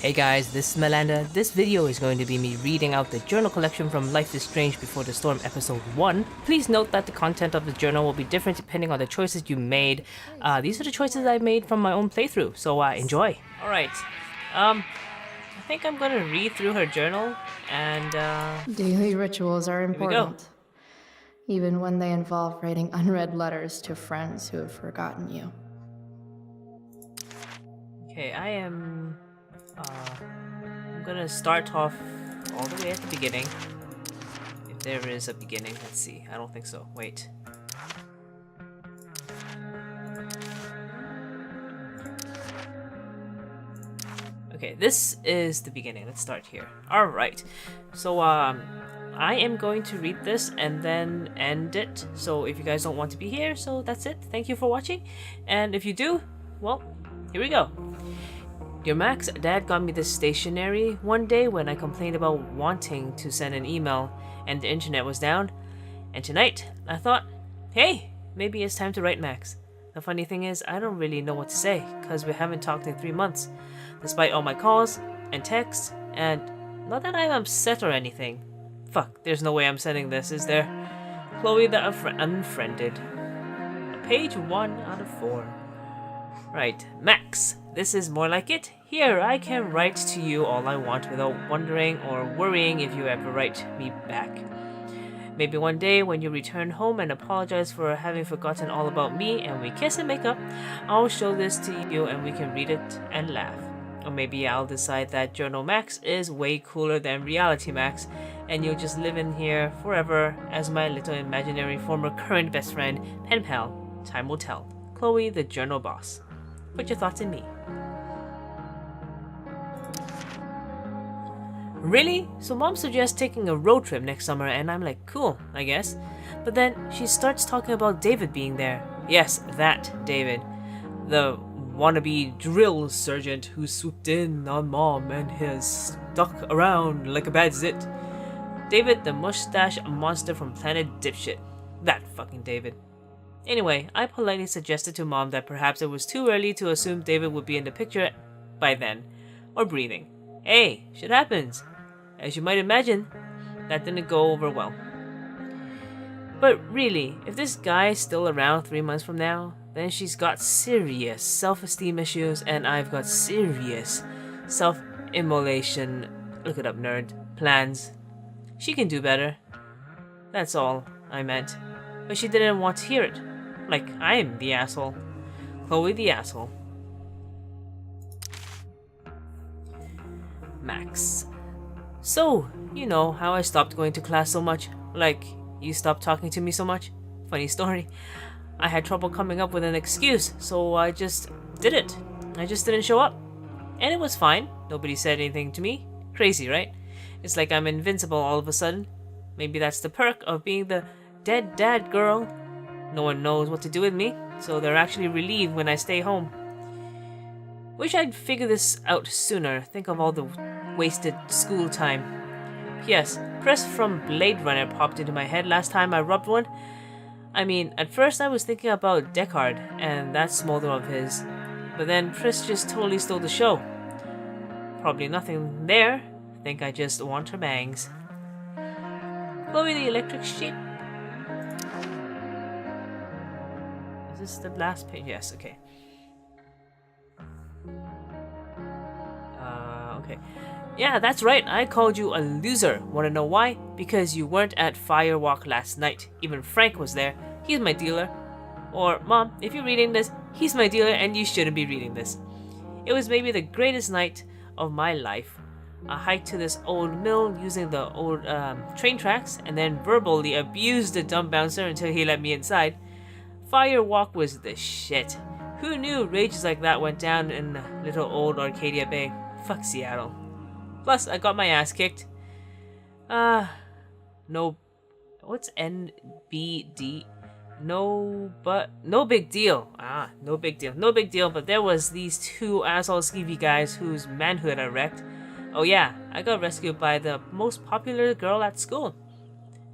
Hey guys, this is Mylandah. This video is going to be me reading out the journal collection from Life is Strange Before the Storm episode 1. Please note that the content of the journal will be different depending on the choices you made. These are the choices I made from my own playthrough, so enjoy. Alright, I think I'm gonna read through her journal and Daily rituals are we go. important, even when they involve writing unread letters to friends who have forgotten you. Okay, I'm gonna start off all the way at the beginning. If there is a beginning, let's see. I don't think so. Wait. Okay, this is the beginning. Let's start here. Alright. So, I am going to read this and then end it. So if you guys don't want to be here, so that's it. Thank you for watching. And if you do, well, here we go. Dear Max, Dad got me this stationery one day when I complained about wanting to send an email and the internet was down. And tonight, I thought, hey, maybe it's time to write Max. The funny thing is, I don't really know what to say, because we haven't talked in 3 months, despite all my calls and texts, and not that I'm upset or anything. Fuck, there's no way I'm sending this, is there? Chloe the Unfriended. Page 1 out of 4. Right, Max, this is more like it. Here, I can write to you all I want without wondering or worrying if you ever write me back. Maybe one day when you return home and apologize for having forgotten all about me and we kiss and make up, I'll show this to you and we can read it and laugh. Or maybe I'll decide that Journal Max is way cooler than Reality Max and you'll just live in here forever as my little imaginary former current best friend, pen pal. Time will tell. Chloe, the journal boss. Put your thoughts in me. Really? So Mom suggests taking a road trip next summer and I'm like, cool, I guess. But then she starts talking about David being there. Yes, that David. The wannabe drill sergeant who swooped in on Mom and has stuck around like a bad zit. David, the mustache monster from Planet Dipshit. That fucking David. Anyway, I politely suggested to Mom that perhaps it was too early to assume David would be in the picture by then, or breathing. Hey, shit happens. As you might imagine, that didn't go over well. But really, if this guy's still around 3 months from now, then she's got serious self-esteem issues and I've got serious self-immolation, look it up nerd, plans. She can do better. That's all I meant. But she didn't want to hear it. Like I'm the asshole. Chloe the asshole. Max. So, you know how I stopped going to class so much? Like, you stopped talking to me so much? Funny story. I had trouble coming up with an excuse, so I just did it. I just didn't show up. And it was fine. Nobody said anything to me. Crazy, right? It's like I'm invincible all of a sudden. Maybe that's the perk of being the dead dad girl. No one knows what to do with me, so they're actually relieved when I stay home. Wish I'd figured this out sooner. Think of all the wasted school time. P.S. Chris from Blade Runner popped into my head last time I rubbed one. I mean, at first I was thinking about Deckard and that smolder of his, but then Chris just totally stole the show. Probably nothing there. Think I just want her bangs. Chloe the Electric Sheep. Is this the last page? Yes, okay. Okay. Yeah, that's right. I called you a loser. Wanna know why? Because you weren't at Firewalk last night. Even Frank was there. He's my dealer. Or, Mom, if you're reading this, he's my dealer and you shouldn't be reading this. It was maybe the greatest night of my life. I hiked to this old mill using the old train tracks and then verbally abused the dumb bouncer until he let me inside. Firewalk was the shit. Who knew rages like that went down in little old Arcadia Bay? Fuck Seattle. Plus, I got my ass kicked. No. What's NBD? No big deal. No big deal. No big deal, but there was these two asshole skeevy guys whose manhood I wrecked. Oh yeah, I got rescued by the most popular girl at school.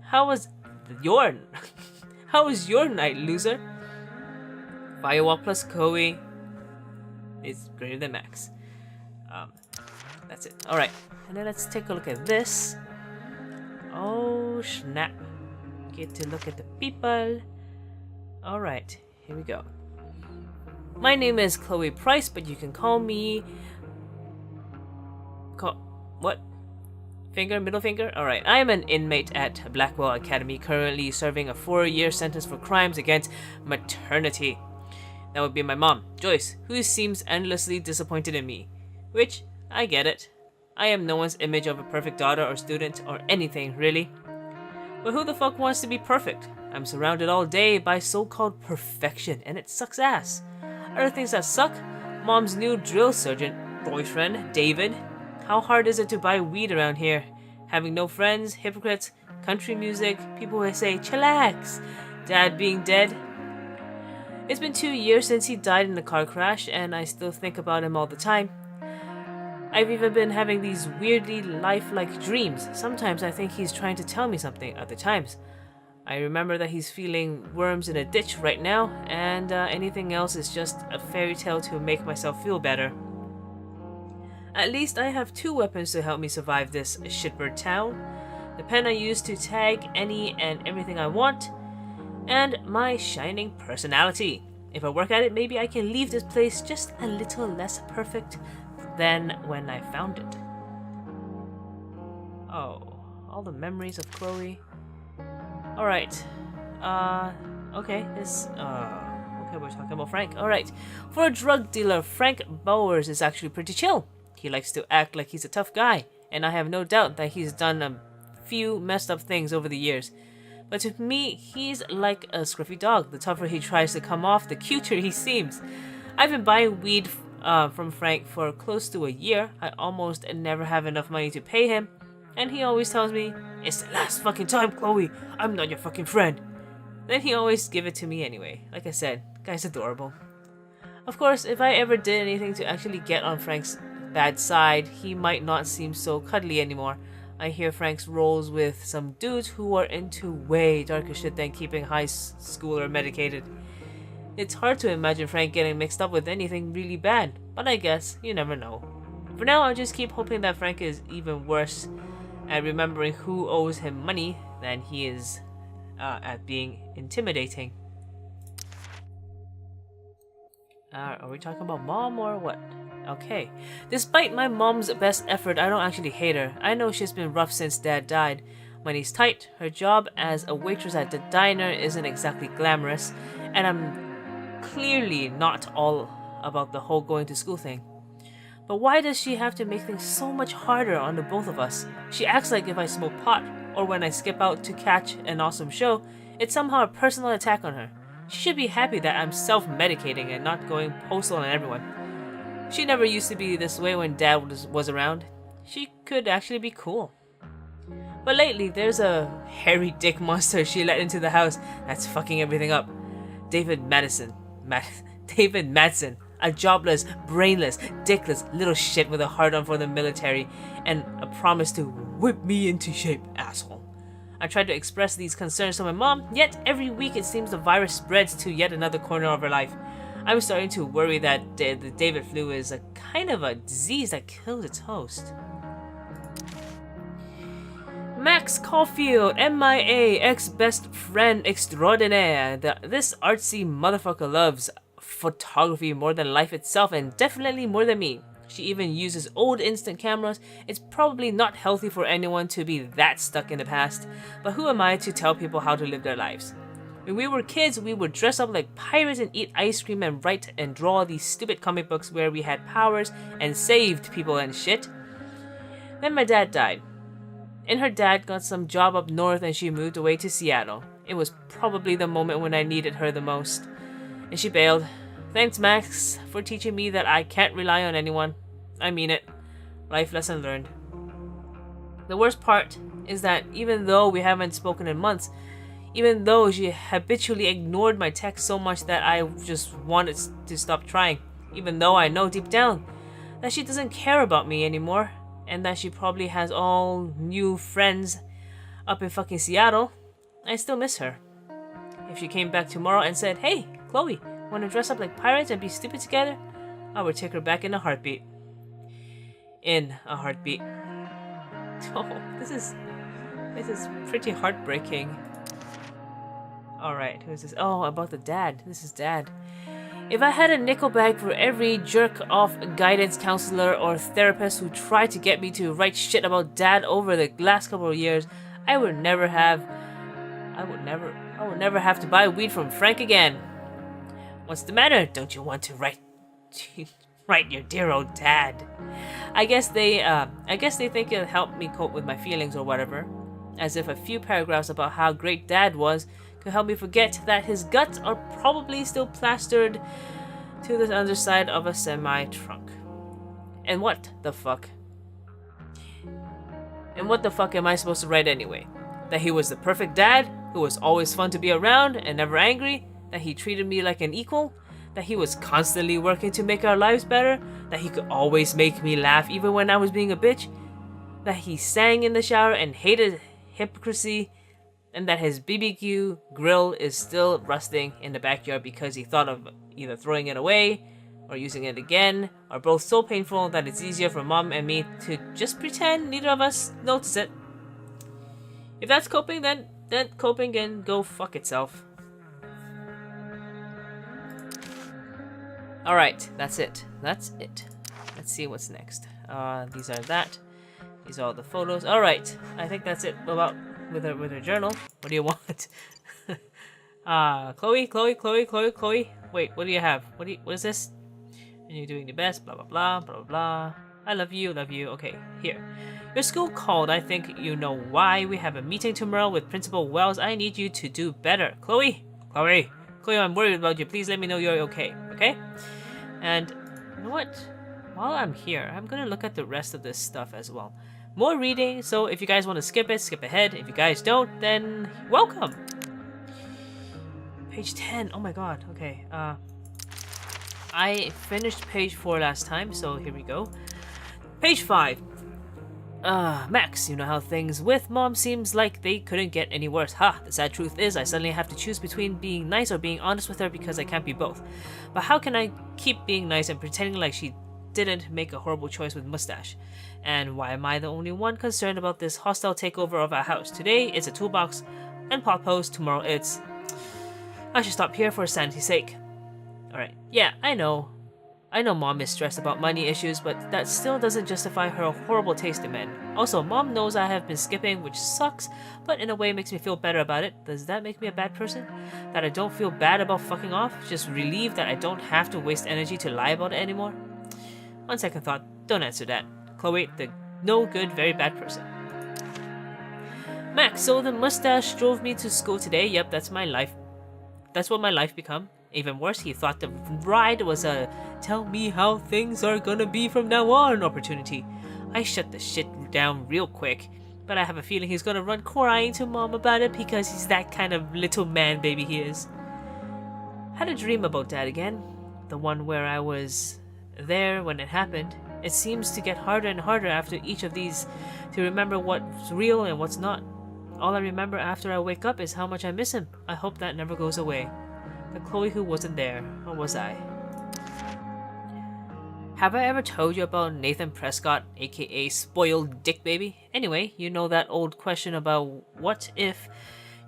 How was your night, loser? Firewalk plus Chloe is greater than Max. That's it. Alright. And then let's take a look at this. Oh, snap. Get to look at the people. Alright. Here we go. My name is Chloe Price, but you can call me... What? Finger? Middle finger? Alright. I am an inmate at Blackwell Academy, currently serving a 4-year sentence for crimes against maternity. That would be my mom, Joyce, who seems endlessly disappointed in me. Which, I get it. I am no one's image of a perfect daughter or student or anything, really. But who the fuck wants to be perfect? I'm surrounded all day by so-called perfection, and it sucks ass. Other things that suck? Mom's new drill sergeant boyfriend, David. How hard is it to buy weed around here? Having no friends, hypocrites, country music, people who say, chillax, dad being dead. It's been 2 years since he died in a car crash, and I still think about him all the time. I've even been having these weirdly lifelike dreams. Sometimes I think he's trying to tell me something, other times I remember that he's feeling worms in a ditch right now, and anything else is just a fairy tale to make myself feel better. At least I have 2 weapons to help me survive this shitbird town. The pen I use to tag any and everything I want, and my shining personality. If I work at it, maybe I can leave this place just a little less perfect than when I found it. Oh, all the memories of Chloe. Alright. Okay, okay, we're talking about Frank. Alright. For a drug dealer, Frank Bowers is actually pretty chill. He likes to act like he's a tough guy, and I have no doubt that he's done a few messed up things over the years. But to me, he's like a scruffy dog. The tougher he tries to come off, the cuter he seems. I've been buying weed from Frank for close to a year. I almost never have enough money to pay him, and he always tells me, "It's the last fucking time, Chloe. I'm not your fucking friend." Then he always give it to me anyway. Like I said, guy's adorable. Of course, if I ever did anything to actually get on Frank's bad side, he might not seem so cuddly anymore. I hear Frank's rolls with some dudes who are into way darker shit than keeping high schooler medicated. It's hard to imagine Frank getting mixed up with anything really bad, but I guess you never know. For now, I'll just keep hoping that Frank is even worse at remembering who owes him money than he is at being intimidating. Are we talking about mom or what? Okay. Despite my mom's best effort, I don't actually hate her. I know she's been rough since dad died. Money's tight, her job as a waitress at the diner isn't exactly glamorous, and I'm clearly not all about the whole going to school thing. But why does she have to make things so much harder on the both of us? She acts like if I smoke pot, or when I skip out to catch an awesome show, it's somehow a personal attack on her. She should be happy that I'm self-medicating and not going postal on everyone. She never used to be this way when dad was around. She could actually be cool. But lately, there's a hairy dick monster she let into the house that's fucking everything up. David Madison, a jobless, brainless, dickless little shit with a hard-on for the military and a promise to whip me into shape, asshole. I tried to express these concerns to my mom, yet every week it seems the virus spreads to yet another corner of her life. I'm starting to worry that the David flu is a kind of a disease that kills its host. Max Caulfield, MIA, ex-best friend extraordinaire. This artsy motherfucker loves photography more than life itself, and definitely more than me. She even uses old instant cameras. It's probably not healthy for anyone to be that stuck in the past, but who am I to tell people how to live their lives? When we were kids, we would dress up like pirates and eat ice cream and write and draw these stupid comic books where we had powers and saved people and shit. Then my dad died, and her dad got some job up north and she moved away to Seattle. It was probably the moment when I needed her the most, and she bailed. Thanks, Max, for teaching me that I can't rely on anyone. I mean it. Life lesson learned. The worst part is that even though we haven't spoken in months, even though she habitually ignored my texts so much that I just wanted to stop trying, even though I know deep down that she doesn't care about me anymore, and that she probably has all new friends up in fucking Seattle, I still miss her. If she came back tomorrow and said, "Hey, Chloe, want to dress up like pirates and be stupid together?" I would take her back in a heartbeat. in a heartbeat. Oh, this is pretty heartbreaking. Alright, who's this? Oh, about the dad. This is dad. If I had a nickel bag for every jerk-off guidance counselor or therapist who tried to get me to write shit about dad over the last couple of years, I would never have to buy weed from Frank again. What's the matter? Don't you want to write your dear old dad? I guess they think it'll help me cope with my feelings or whatever. As if a few paragraphs about how great dad was could help me forget that his guts are probably still plastered to the underside of a semi-trunk. And what the fuck? And what the fuck am I supposed to write anyway? That he was the perfect dad, who was always fun to be around and never angry? That he treated me like an equal? That he was constantly working to make our lives better? That he could always make me laugh even when I was being a bitch? That he sang in the shower and hated hypocrisy? And that his BBQ grill is still rusting in the backyard because he thought of either throwing it away or using it again, or both so painful that it's easier for mom and me to just pretend neither of us notice it. If that's coping, then coping can go fuck itself. Alright, that's it. That's it. Let's see what's next. These are that. These are all the photos. Alright, I think that's it about with her journal. What do you want? Chloe. Wait, what do you have? What is this? And you're doing the best, blah blah blah, blah blah blah. I love you. Okay, here. Your school called. I think you know why. We have a meeting tomorrow with Principal Wells. I need you to do better. Chloe, I'm worried about you. Please let me know you're okay. Okay? And you know what? While I'm here, I'm gonna look at the rest of this stuff as well. More reading, so if you guys want to skip it, skip ahead. If you guys don't, then welcome. Page 10. Oh my god. Okay. I finished page 4 last time, so here we go. Page 5. Max, you know how things with mom seems like they couldn't get any worse. The sad truth is I suddenly have to choose between being nice or being honest with her because I can't be both. But how can I keep being nice and pretending like she didn't make a horrible choice with Mustache? And why am I the only one concerned about this hostile takeover of our house? Today it's a toolbox and pot post, tomorrow it's... I should stop here for sanity's sake. Alright, yeah, I know mom is stressed about money issues, but that still doesn't justify her horrible taste in men. Also, mom knows I have been skipping, which sucks, but in a way makes me feel better about it. Does that make me a bad person? That I don't feel bad about fucking off? Just relieved that I don't have to waste energy to lie about it anymore? On second thought, don't answer that. Chloe, the no good, very bad person. Max, so the mustache drove me to school today. Yep, that's my life. That's what my life become. Even worse, he thought the ride was a tell me how things are gonna be from now on opportunity. I shut the shit down real quick, but I have a feeling he's gonna run crying to mom about it because he's that kind of little man baby he is. Had a dream about Dad again. The one where I was there when it happened. It seems to get harder and harder after each of these to remember what's real and what's not. All I remember after I wake up is how much I miss him. I hope that never goes away. The Chloe who wasn't there, or was I? Have I ever told you about Nathan Prescott, aka Spoiled Dick Baby? Anyway, you know that old question about what if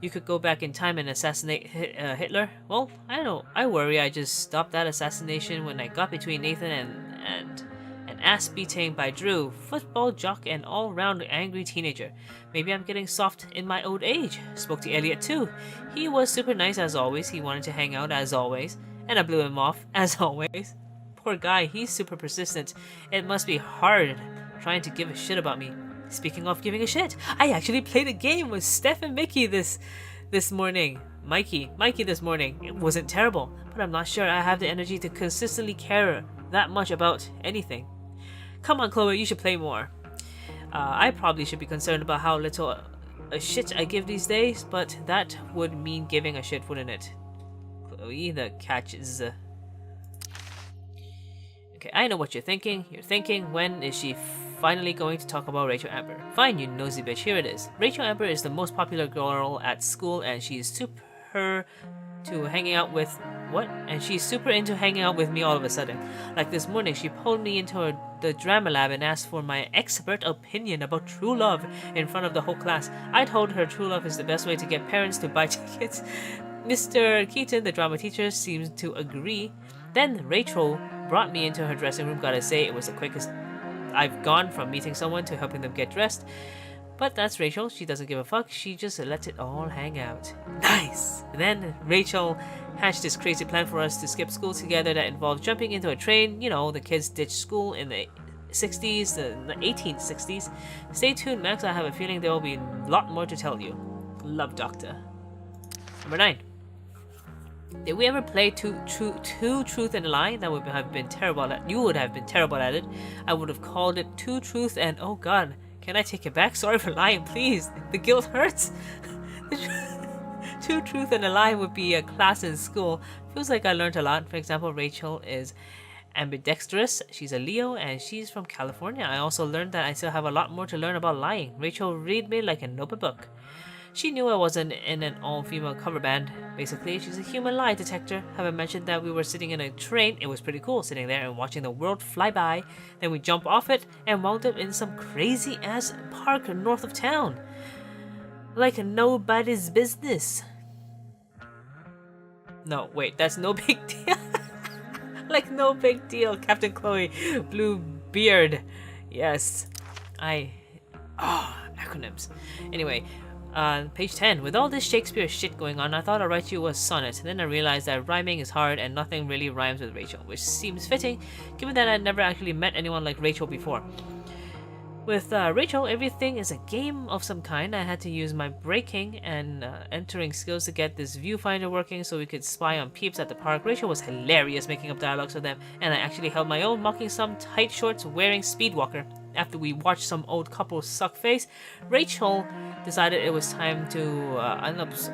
you could go back in time and assassinate Hitler? Well, I know. I worry I just stopped that assassination when I got between Nathan and an ass beating by Drew, football jock and all-round angry teenager. Maybe I'm getting soft in my old age. Spoke to Elliot too. He was super nice as always. He wanted to hang out as always. And I blew him off as always. Poor guy, he's super persistent. It must be hard trying to give a shit about me. Speaking of giving a shit, I actually played a game with Steph and Mickey this morning. Mikey this morning. It wasn't terrible, but I'm not sure I have the energy to consistently care that much about anything. Come on, Chloe, you should play more. I probably should be concerned about how little a shit I give these days, but that would mean giving a shit, wouldn't it? Chloe, the catch is... Okay, I know what you're thinking. You're thinking, when is she finally going to talk about Rachel Amber? Fine, you nosy bitch, here it is. Rachel Amber is the most popular girl at school, and she's super to hanging out with what? And she's super into hanging out with me all of a sudden. Like this morning, she pulled me into the drama lab and asked for my expert opinion about true love in front of the whole class. I told her true love is the best way to get parents to buy tickets. Mr. Keaton, the drama teacher, seems to agree. Then Rachel brought me into her dressing room. Gotta say, it was the quickest I've gone from meeting someone to helping them get dressed. But that's Rachel. She doesn't give a fuck. She just lets it all hang out. Nice! Then Rachel hatched this crazy plan for us to skip school together that involved jumping into a train. You know, the kids ditched school in the 60s, the 1860s. Stay tuned, Max. I have a feeling there will be a lot more to tell you. Love, Doctor. Number 9. Did we ever play two truth and a lie? That would have been terrible at. You would have been terrible at it. I would have called it two truth and oh god. Can I take it back? Sorry for lying, please. The guilt hurts. Two truth and a lie would be a class in school. Feels like I learned a lot. For example, Rachel is ambidextrous. She's a Leo and she's from California. I also learned that I still have a lot more to learn about lying. Rachel read me like an open book. She knew I wasn't in an all-female cover band. Basically, she's a human lie detector. Haven't mentioned that we were sitting in a train. It was pretty cool sitting there and watching the world fly by. Then we jump off it and wound up in some crazy-ass park north of town. Like nobody's business. No, wait, that's no big deal. Like no big deal. Captain Chloe, Blue Beard. Yes. Acronyms. Anyway. Page 10. With all this Shakespeare shit going on, I thought I'd write you a sonnet. Then I realized that rhyming is hard and nothing really rhymes with Rachel, which seems fitting, given that I'd never actually met anyone like Rachel before. With Rachel, everything is a game of some kind. I had to use my braking and entering skills to get this viewfinder working so we could spy on peeps at the park. Rachel was hilarious making up dialogues for them, and I actually held my own, mocking some tight shorts wearing speedwalker. After we watched some old couple suck face, Rachel decided it was time to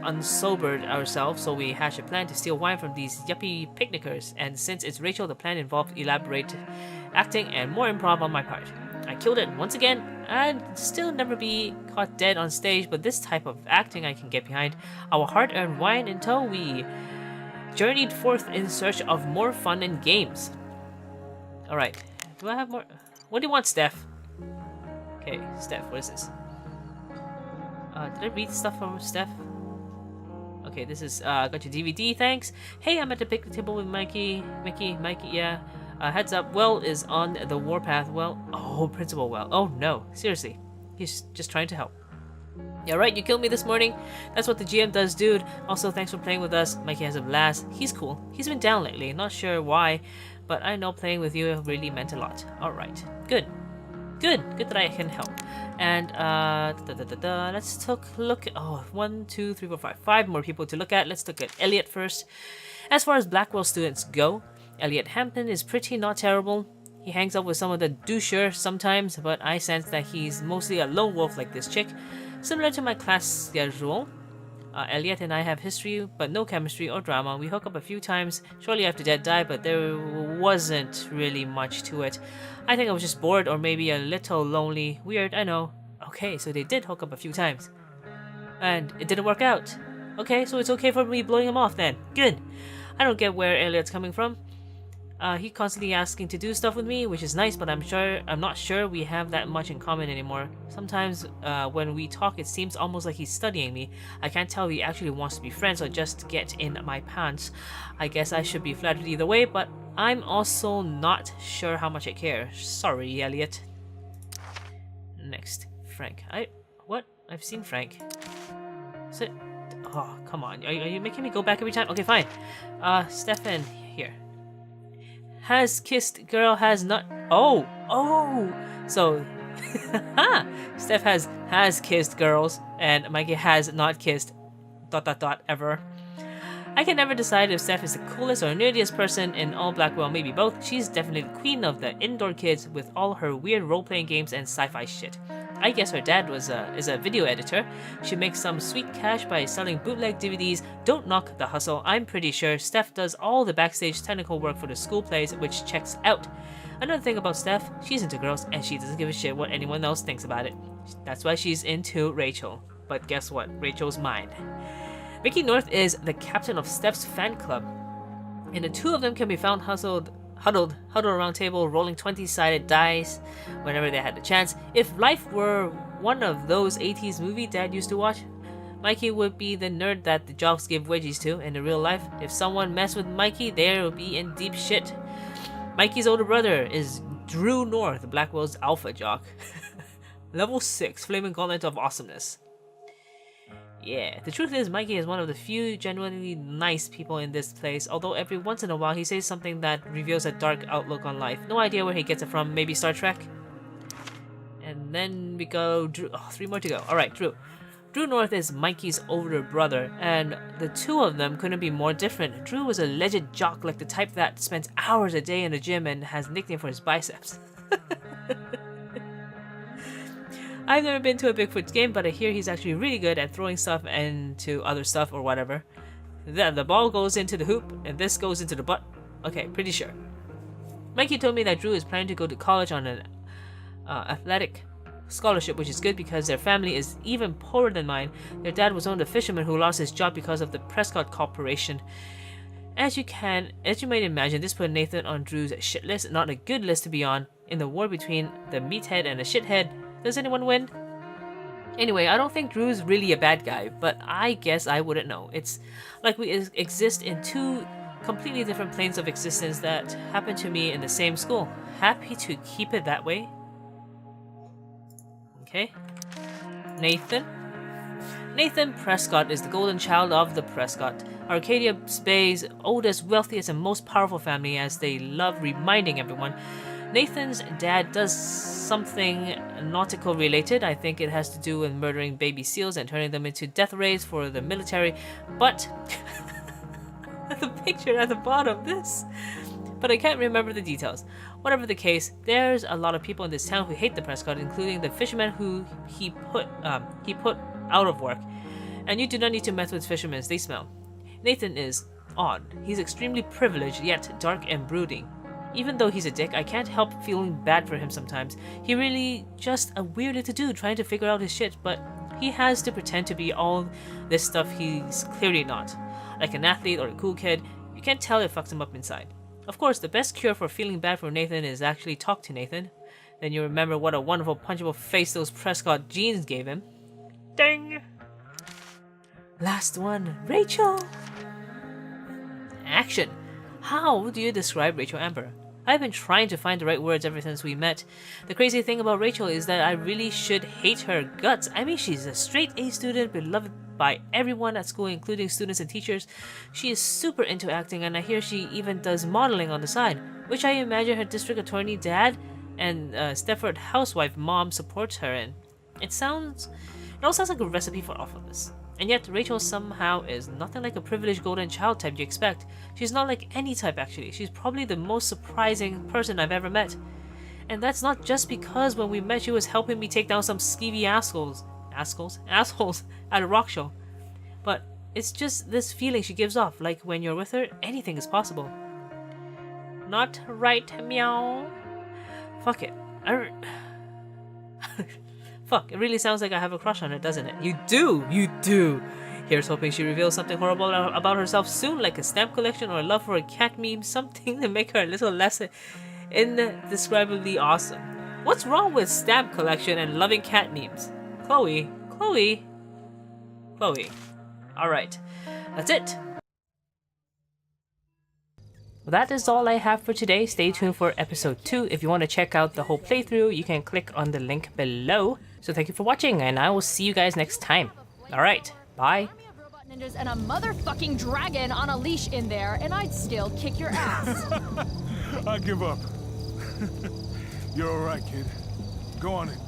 unsobered ourselves, so we hatched a plan to steal wine from these yuppie picnickers. And since it's Rachel, the plan involved elaborate acting and more improv on my part. I killed it once again. I'd still never be caught dead on stage, but this type of acting I can get behind. Our hard-earned wine in tow, we journeyed forth in search of more fun and games. Alright, do I have more? What do you want, Steph? Okay, Steph, what is this? Did I read stuff from Steph? Okay, this is, got your DVD, thanks. Hey, I'm at the picnic table with Mikey, yeah. Heads up, Well is on the warpath. Well, oh, Principal Well. Oh no, seriously. He's just trying to help. Yeah, right, you killed me this morning. That's what the GM does, dude. Also, thanks for playing with us. Mikey has a blast. He's cool. He's been down lately, not sure why, but I know playing with you really meant a lot. Alright, good. Good that I can help. And, let's take a look at, 1, 2, 3, 4, 5. 5 more people to look at. Let's look at Elliot first. As far as Blackwell students go, Elliot Hampton is pretty not terrible. He hangs out with some of the doucher sometimes, but I sense that he's mostly a lone wolf like this chick. Similar to my class schedule, Elliot and I have history, but no chemistry or drama. We hook up a few times shortly after Dad died, but there wasn't really much to it. I think I was just bored or maybe a little lonely. Weird, I know. Okay, so they did hook up a few times. And it didn't work out. Okay, so it's okay for me blowing him off then. Good. I don't get where Elliot's coming from. He constantly asking to do stuff with me, which is nice, but I'm not sure we have that much in common anymore. Sometimes when we talk, it seems almost like he's studying me. I can't tell if he actually wants to be friends or just to get in my pants. I guess I should be flattered either way, but I'm also not sure how much I care. Sorry, Elliot. Next, Frank. I've seen Frank. Oh, come on. Are you making me go back every time? Okay, fine. Stefan, here. Has kissed girl has not. Oh. So, Steph has kissed girls, and Mikey has not kissed. ... ever. I can never decide if Steph is the coolest or nerdiest person in all Blackwell. Maybe both. She's definitely the queen of the indoor kids with all her weird role-playing games and sci-fi shit. I guess her dad is a video editor. She makes some sweet cash by selling bootleg DVDs. Don't knock the hustle. I'm pretty sure Steph does all the backstage technical work for the school plays, which checks out. Another thing about Steph, she's into girls and she doesn't give a shit what anyone else thinks about it. That's why she's into Rachel. But guess what? Rachel's mine. Mickey North is the captain of Steph's fan club. and the two of them can be found huddled around a table, rolling 20-sided dice whenever they had the chance. If life were one of those 80s movies Dad used to watch, Mikey would be the nerd that the jocks give wedgies to in the real life. If someone messed with Mikey, they would be in deep shit. Mikey's older brother is Drew North, Blackwell's alpha jock. Level 6, Flaming Gauntlet of Awesomeness. Yeah, the truth is Mikey is one of the few genuinely nice people in this place, although every once in a while he says something that reveals a dark outlook on life. No idea where he gets it from, maybe Star Trek? And then we go Drew. Oh, 3 more to go. Alright, Drew. Drew North is Mikey's older brother, and the two of them couldn't be more different. Drew was a legit jock, like the type that spends hours a day in the gym and has a nickname for his biceps. I've never been to a Bigfoot game, but I hear he's actually really good at throwing stuff into other stuff or whatever. Then the ball goes into the hoop, and this goes into the butt. Okay, pretty sure. Mikey told me that Drew is planning to go to college on an athletic scholarship, which is good because their family is even poorer than mine. Their dad was one of the fishermen who lost his job because of the Prescott Corporation. As you might imagine, this put Nathan on Drew's shit list, not a good list to be on. In the war between the meathead and the shithead, does anyone win? Anyway, I don't think Drew's really a bad guy, but I guess I wouldn't know. It's like we exist in two completely different planes of existence that happened to me in the same school. Happy to keep it that way. Okay. Nathan Prescott is the golden child of the Prescott, Arcadia Bay's oldest, wealthiest, and most powerful family, as they love reminding everyone. Nathan's dad does something nautical related. I think it has to do with murdering baby seals and turning them into death rays for the military, but the picture at the bottom, this. But I can't remember the details. Whatever the case, there's a lot of people in this town who hate the Prescott, including the fishermen who he put out of work. And you do not need to mess with fishermen, they smell. Nathan is odd. He's extremely privileged, yet dark and brooding. Even though he's a dick, I can't help feeling bad for him sometimes. He really just a weird little dude trying to figure out his shit, but he has to pretend to be all this stuff he's clearly not. Like an athlete or a cool kid, you can't tell it fucks him up inside. Of course, the best cure for feeling bad for Nathan is actually talk to Nathan. Then you remember what a wonderful punchable face those Prescott jeans gave him. Ding! Last one, Rachel! Action! How do you describe Rachel Amber? I've been trying to find the right words ever since we met. The crazy thing about Rachel is that I really should hate her guts. I mean, she's a straight A student, beloved by everyone at school, including students and teachers. She is super into acting, and I hear she even does modeling on the side, which I imagine her district attorney dad and Stepford housewife mom supports her in. It all sounds like a recipe for awfulness. And yet, Rachel somehow is nothing like a privileged golden child type you expect. She's not like any type, actually. She's probably the most surprising person I've ever met. And that's not just because when we met she was helping me take down some skeevy assholes at a rock show. But it's just this feeling she gives off, like when you're with her, anything is possible. Not right, meow. Fuck it. Fuck, it really sounds like I have a crush on her, doesn't it? You do! Here's hoping she reveals something horrible about herself soon, like a stamp collection or a love for a cat meme, something to make her a little less indescribably awesome. What's wrong with stamp collection and loving cat memes? Chloe. Alright, that's it. Well, that is all I have for today. Stay tuned for episode 2. If you want to check out the whole playthrough, you can click on the link below. So thank you for watching, and I will see you guys next time. Alright, bye. Robot ninjas and a motherfucking dragon on a leash in there, and I'd still kick your ass. I give up. You're alright, kid. Go on in.